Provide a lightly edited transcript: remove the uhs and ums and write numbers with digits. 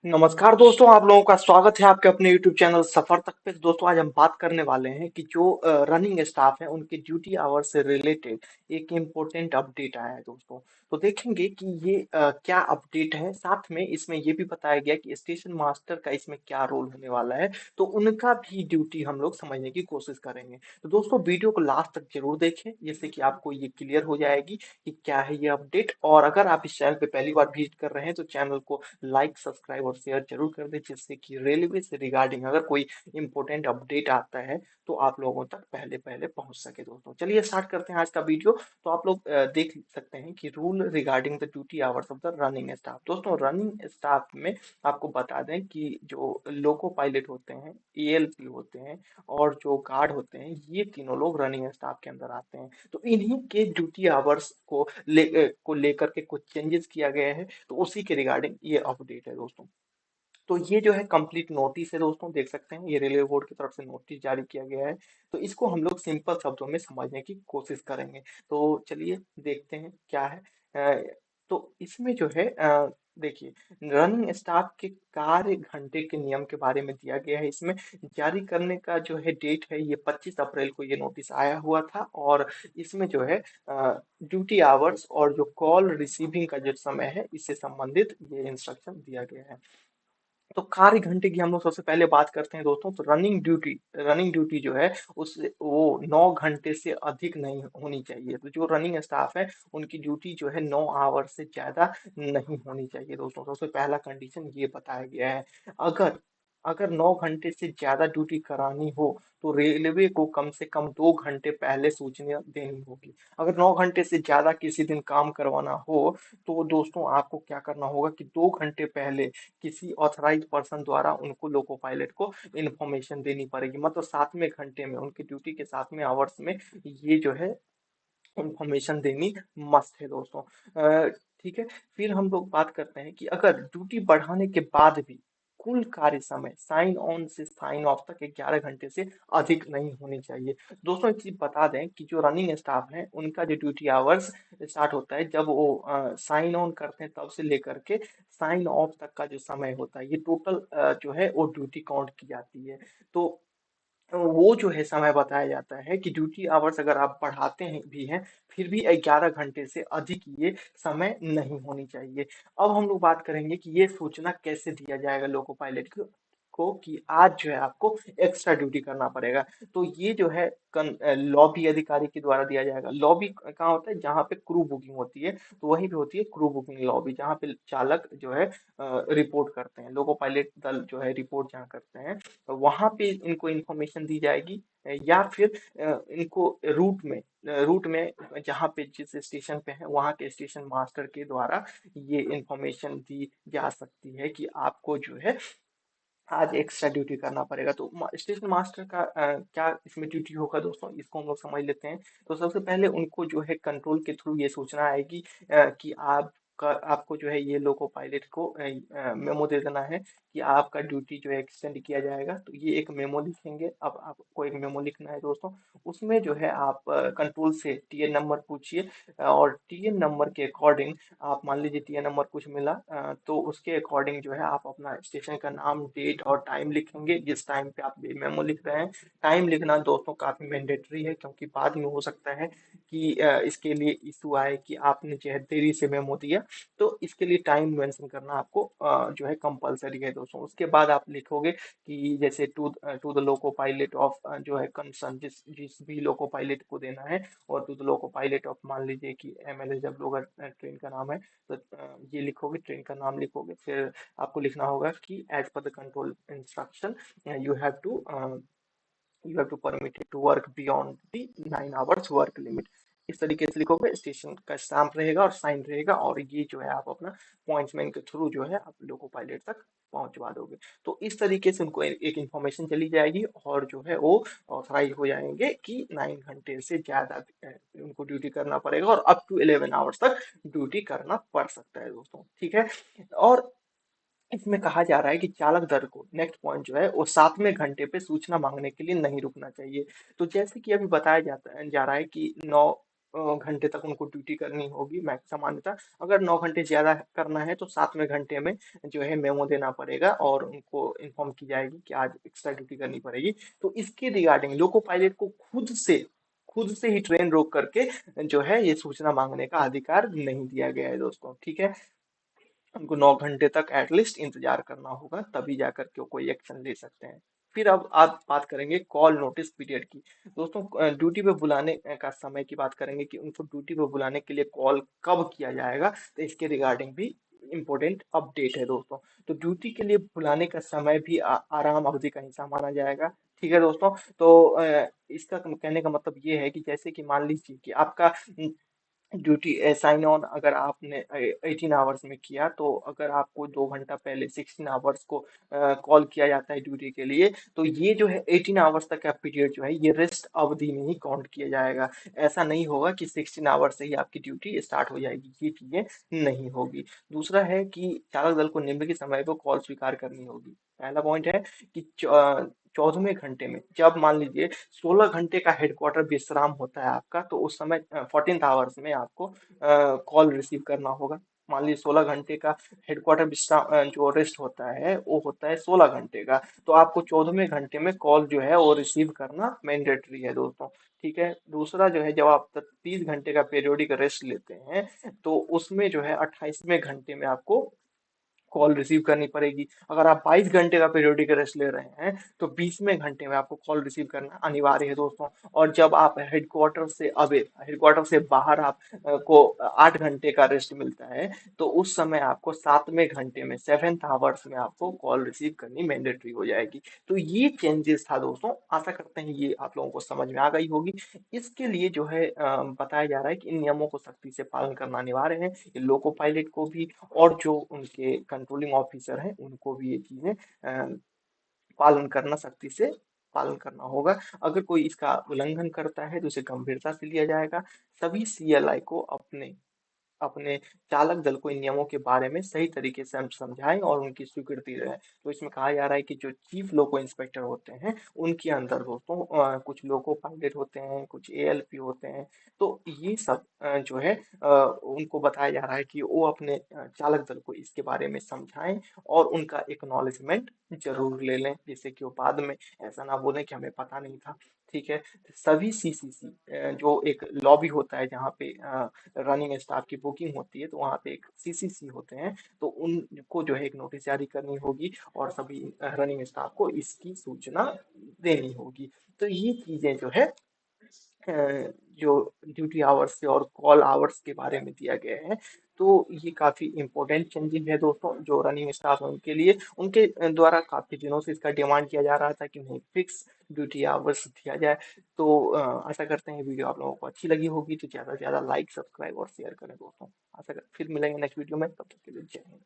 नमस्कार दोस्तों, आप लोगों का स्वागत है आपके अपने YouTube चैनल सफर तक पे। दोस्तों, आज हम बात करने वाले हैं कि जो रनिंग स्टाफ है उनके ड्यूटी आवर्स से रिलेटेड एक इम्पोर्टेंट अपडेट आया है दोस्तों। तो देखेंगे कि ये क्या अपडेट है। साथ में इसमें ये भी बताया गया कि स्टेशन मास्टर का इसमें क्या रोल होने वाला है, तो उनका भी ड्यूटी हम लोग समझने की कोशिश करेंगे। तो दोस्तों, वीडियो को लास्ट तक जरूर देखें, जिससे कि आपको ये क्लियर हो जाएगी कि क्या है ये अपडेट। और अगर आप इस चैनल पे पहली बार विजिट कर रहे हैं तो चैनल को लाइक सब्सक्राइब और शेयर जरूर कर दें, जिससे कि रेलवे से रिगार्डिंग अगर कोई इंपॉर्टेंट अपडेट आता है तो आप लोगों तक पहले पहले पहुंच सके। दोस्तों, चलिए स्टार्ट करते हैं आज का वीडियो। तो आप लोग देख सकते हैं कि rule regarding the duty hours of the running staff. दोस्तों, रनिंग स्टाफ में आपको बता दें कि जो लोको पायलट होते हैं, एएलपी होते हैं और जो गार्ड होते हैं, ये तीनों लोग रनिंग स्टाफ के अंदर आते हैं। तो इन्हीं के ड्यूटी आवर्स को लेकर के कुछ चेंजेस किया गया है, तो उसी के रिगार्डिंग ये अपडेट है दोस्तों। तो ये जो है कंप्लीट नोटिस है दोस्तों, देख सकते हैं ये रेलवे बोर्ड की तरफ से नोटिस जारी किया गया है। तो इसको हम लोग सिंपल शब्दों में समझने की कोशिश करेंगे। तो चलिए देखते हैं क्या है। तो इसमें जो है देखिए, रनिंग स्टाफ के कार्य घंटे के नियम के बारे में दिया गया है। इसमें जारी करने का जो है डेट है, ये 25 अप्रैल को ये नोटिस आया हुआ था। और इसमें जो है ड्यूटी आवर्स और जो कॉल रिसीविंग का जो समय है, इससे संबंधित ये इंस्ट्रक्शन दिया गया है। तो कार्य घंटे की हम लोग सबसे पहले बात करते हैं दोस्तों। तो रनिंग ड्यूटी जो है उस वो 9 घंटे से अधिक नहीं होनी चाहिए। तो जो रनिंग स्टाफ है उनकी ड्यूटी जो है 9 आवर से ज्यादा नहीं होनी चाहिए दोस्तों। सबसे पहला कंडीशन ये बताया गया है। अगर अगर 9 घंटे से ज्यादा ड्यूटी करानी हो तो रेलवे को कम से कम 2 घंटे पहले सूचना देनी होगी। अगर 9 घंटे से ज्यादा किसी दिन काम करवाना हो तो दोस्तों आपको क्या करना होगा कि 2 घंटे पहले किसी ऑथराइज पर्सन द्वारा उनको लोको पायलट को इन्फॉर्मेशन देनी पड़ेगी। मतलब 7वें घंटे में, उनकी ड्यूटी के 7वें आवर्स में ये जो है इन्फॉर्मेशन देनी मस्ट है दोस्तों। ठीक है। फिर हम लोग बात करते हैं कि अगर ड्यूटी बढ़ाने के बाद भी कुल कार्य समय साइन ऑन से साइन ऑफ तक 11 घंटे से अधिक नहीं होनी चाहिए। दोस्तों, एक चीज बता दें कि जो रनिंग स्टाफ है उनका जो ड्यूटी आवर्स स्टार्ट होता है जब वो साइन ऑन करते हैं, तब से लेकर के साइन ऑफ तक का जो समय होता है, ये टोटल जो है वो ड्यूटी काउंट की जाती है। तो वो जो है समय बताया जाता है कि ड्यूटी आवर्स अगर आप बढ़ाते हैं भी हैं, फिर भी 11 घंटे से अधिक ये समय नहीं होनी चाहिए। अब हम लोग बात करेंगे कि ये सूचना कैसे दिया जाएगा लोको पायलट को कि आज जो है आपको एक्स्ट्रा ड्यूटी करना पड़ेगा। तो ये जो है लॉबी अधिकारी के द्वारा दिया जाएगा। लॉबी कहाँ होता है? जहाँ पे क्रू बुकिंग होती है, तो वहीं पे होती है क्रू बुकिंग लॉबी, जहाँ पे चालक जो है रिपोर्ट करते हैं, लोको पायलट दल जो है रिपोर्ट जहाँ करते हैं, वहां पे इनको इन्फॉर्मेशन दी जाएगी। या फिर इनको रूट में जहाँ पे जिस स्टेशन पे है वहाँ के स्टेशन मास्टर के द्वारा ये इन्फॉर्मेशन दी जा सकती है कि आपको जो है आज एक्स्ट्रा ड्यूटी करना पड़ेगा। तो स्टेशन मास्टर का क्या इसमें ड्यूटी होगा दोस्तों, इसको हम लोग समझ लेते हैं। तो सबसे पहले उनको जो है कंट्रोल के थ्रू ये सूचना आएगी कि आपको जो है ये लोको पायलट को मेमो दे देना है कि आपका ड्यूटी जो है एक्सटेंड किया जाएगा। तो ये एक मेमो लिखेंगे। अब आपको एक मेमो लिखना है दोस्तों। उसमें जो है आप कंट्रोल से टीएन नंबर पूछिए, और टीएन नंबर के अकॉर्डिंग आप मान लीजिए टीएन नंबर कुछ मिला, तो उसके अकॉर्डिंग जो है आप अपना स्टेशन का नाम, डेट और टाइम लिखेंगे जिस टाइम पे आप मेमो लिख रहे हैं। टाइम लिखना दोस्तों काफी मैंडेटरी है, क्योंकि बाद में हो सकता है कि इसके लिए इशू आए कि आपने जो है देरी से मेमो दिया। तो इसके लिए टाइम मेंशन करना आपको जो है कंपलसरी है दोस्तों। उसके बाद आप लिखोगे कि जैसे to the loco pilot of जो है कंसर्न, जिस जिस भी लोको पायलट को देना है। और to the loco pilot of, मान लीजिए कि एमएलएस अगर ट्रेन का नाम है, तो ये लिखोगे, ट्रेन का नाम लिखोगे। फिर आपको लिखना होगा कि as per the control instruction you have to you have to permitted to work beyond the 9 hours work limit. इस तरीके से लिखोगे, स्टेशन का स्टैम्प रहेगा और साइन रहेगा, और ये जो है आप अपना पॉइंट्समैन के थ्रू जो है आप लोको पायलट तक पहुंचवा दोगे। तो इस तरीके से उनको एक इन्फॉर्मेशन चली जाएगी, और जो है वो ऑथराइज हो जाएंगे कि 9 घंटे से ज्यादा उनको ड्यूटी करना पड़ेगा, और अप टू 11 आवर्स तक ड्यूटी करना पड़ सकता है दोस्तों। ठीक है। और इसमें कहा जा रहा है कि चालक दल को नेक्स्ट पॉइंट जो है वो 7वें घंटे पे सूचना मांगने के लिए नहीं रुकना चाहिए। तो जैसे कि अभी बताया जा रहा है कि घंटे तक उनको ड्यूटी करनी होगी मैक्स सामान्यतः। अगर 9 घंटे ज्यादा करना है तो 7वें घंटे में जो है मेमो देना पड़ेगा और उनको इन्फॉर्म की जाएगी कि आज एक्स्ट्रा ड्यूटी करनी पड़ेगी। तो इसके रिगार्डिंग लोको पायलट को खुद से ही ट्रेन रोक करके जो है ये सूचना मांगने का अधिकार नहीं दिया गया है दोस्तों, ठीक है। उनको 9 घंटे तक एटलीस्ट इंतजार करना होगा, तभी जाकर के वो कोई एक्शन ले सकते हैं। फिर अब आप बात करेंगे कॉल नोटिस पीरियड की। दोस्तों ड्यूटी पे बुलाने का समय की बात करेंगे कि उनको ड्यूटी पे बुलाने के लिए कॉल कब किया जाएगा, तो इसके रिगार्डिंग भी इम्पोर्टेंट अपडेट है दोस्तों। तो ड्यूटी के लिए बुलाने का समय भी आराम अवधि का हिस्सा माना जाएगा, ठीक है दोस्तों। तो इसका कहने का मतलब ये है कि जैसे कि मान लीजिए कि आपका ड्यूटी साइन ऑन अगर आपने 18 आवर्स में किया, तो अगर आपको 2 घंटा पहले 16 आवर्स को कॉल किया जाता है ड्यूटी के लिए, तो ये जो है 18 आवर्स तक का पीरियड जो है ये रेस्ट अवधि में ही काउंट किया जाएगा। ऐसा नहीं होगा कि 16 आवर्स से ही आपकी ड्यूटी स्टार्ट हो जाएगी, ये चीजें नहीं होगी। दूसरा है कि चालक दल को निम्नलिखित समय पर कॉल स्वीकार करनी होगी। पहला पॉइंट है कि 14वें घंटे में, जब मान लीजिए 16 घंटे का हेडक्वार्टर विश्राम होता है आपका, तो उस समय 14th आवर्स में आपको कॉल रिसीव करना होगा। मान लीजिए 16 घंटे का हेडक्वार्टर विश्राम जो रेस्ट होता है वो होता है 16 घंटे का, तो आपको 14वें घंटे में कॉल जो है वो रिसीव करना मैंडेटरी है दोस्तों, ठीक है। दूसरा जो है, जब आप 30 घंटे का पीरियोडिक रेस्ट लेते हैं, तो उसमें जो है 28वें घंटे में आपको कॉल रिसीव करनी पड़ेगी। अगर आप 22 घंटे का पीरियोडिक रेस्ट ले रहे हैं, तो 20वें घंटे में आपको कॉल रिसीव करना अनिवार्य है दोस्तों। और जब आप हेडक्वार्टर से बाहर आप को 8 घंटे का रेस्ट मिलता है, तो उस समय आपको 7वें घंटे में 7th आवर्स में आपको कॉल रिसीव करनी मैंडेटरी हो जाएगी। तो ये चेंजेस था दोस्तों, आशा करते हैं ये आप लोगों को समझ में आ गई होगी। इसके लिए जो है बताया जा रहा है कि इन नियमों को सख्ती से पालन करना अनिवार्य है। ये लोको पायलट को भी और जो उनके कंट्रोलिंग ऑफिसर हैं उनको भी ये चीजें पालन करना सख्ती से पालन करना होगा। अगर कोई इसका उल्लंघन करता है तो उसे गंभीरता से लिया जाएगा। सभी सीएलआई को अपने अपने चालक दल को इन नियमों के बारे में सही तरीके से हम समझाएं और उनकी स्वीकृति रहे। तो इसमें कहा जा रहा है कि जो चीफ लोको इंस्पेक्टर होते हैं उनके अंदर दोस्तों कुछ लोको पायलट होते हैं, कुछ एएलपी होते हैं। तो ये सब जो है उनको बताया जा रहा है कि वो अपने चालक दल को इसके बारे में समझाएं और उनका एक्नॉलेजमेंट जरूर ले लें, जिससे कि वो बाद में ऐसा ना बोलें कि हमें पता नहीं था, ठीक है। सभी सीसीसी जो एक लॉबी होता है जहाँ पे रनिंग स्टाफ की बुकिंग होती है, तो वहाँ पे एक सीसीसी होते हैं, तो उनको जो है एक नोटिस जारी करनी होगी और सभी रनिंग स्टाफ को इसकी सूचना देनी होगी। तो ये चीजें जो है अ, जो ड्यूटी आवर्स से और कॉल आवर्स के बारे में दिया गया है, तो ये काफी इंपॉर्टेंट चेंजिंग है दोस्तों। जो रनिंग स्टाफ है उनके लिए, उनके द्वारा काफी दिनों से इसका डिमांड किया जा रहा था कि उन्हें फिक्स ड्यूटी आवर्स दिया जाए। तो आशा करते हैं वीडियो आप लोगों को अच्छी लगी होगी, तो ज्यादा से ज्यादा लाइक सब्सक्राइब और शेयर करें दोस्तों। फिर मिलेंगे नेक्स्ट वीडियो में, तब तक के लिए जय हिंद।